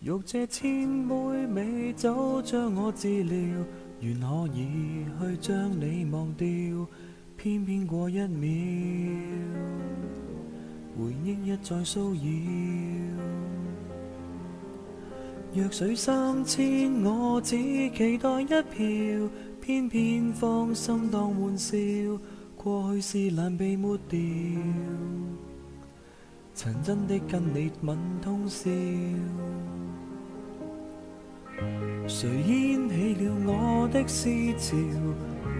欲借千杯美酒將我治療，原可以去將你忘掉，偏偏過一秒，回憶一再騷擾。弱水三千，我只期待一瓢，偏偏芳心當玩笑，過去是難被抹掉。曾真的跟你吻通宵，誰掀起了我的思潮？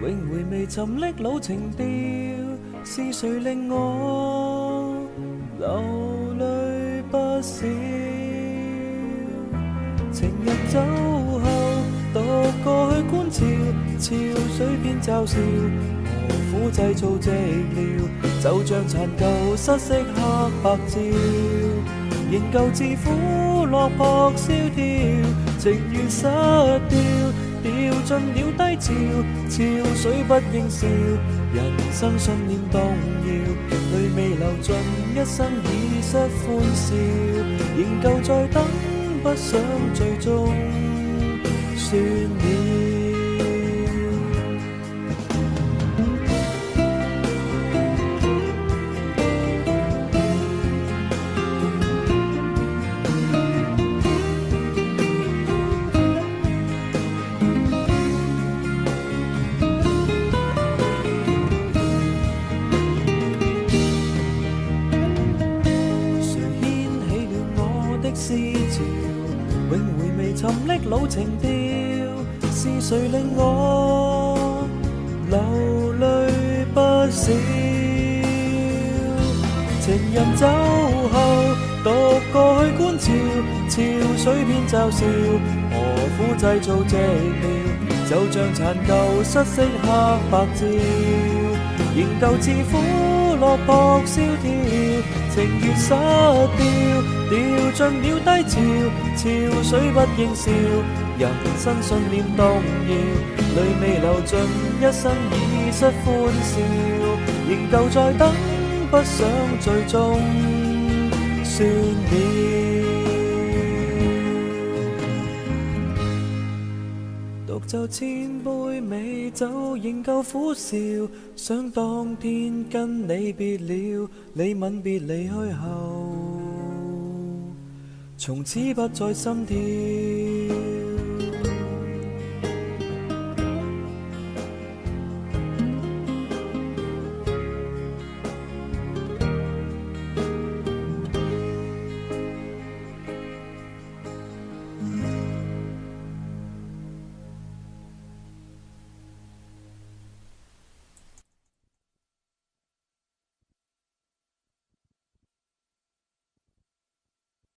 永回味沉溺老情調，是誰令我流淚不少？情人走後，獨個去觀潮，潮水變嘲笑，何苦製造寂寥？就像殘舊失色黑白照，仍舊自苦落魄蕭條，情願失掉，掉盡了低潮，潮水不應笑，人生信念動搖，淚未流盡，一生已失歡笑，仍舊在等，不想最終算了。思潮，永回味沉溺老情調，是誰令我流淚不少？情人走後，獨個去觀潮，潮水變嘲笑，何苦製造寂寥？就像殘舊失色黑白照，仍舊自苦落魄蕭條，情願失掉，掉盡了低潮，潮水不應笑，人生信念動搖，淚未流盡，一生已失歡笑，仍舊在等，不想最終算了。獨就千杯美酒，仍舊苦笑，想當天跟你別了，你吻別離去後，從此不再心跳。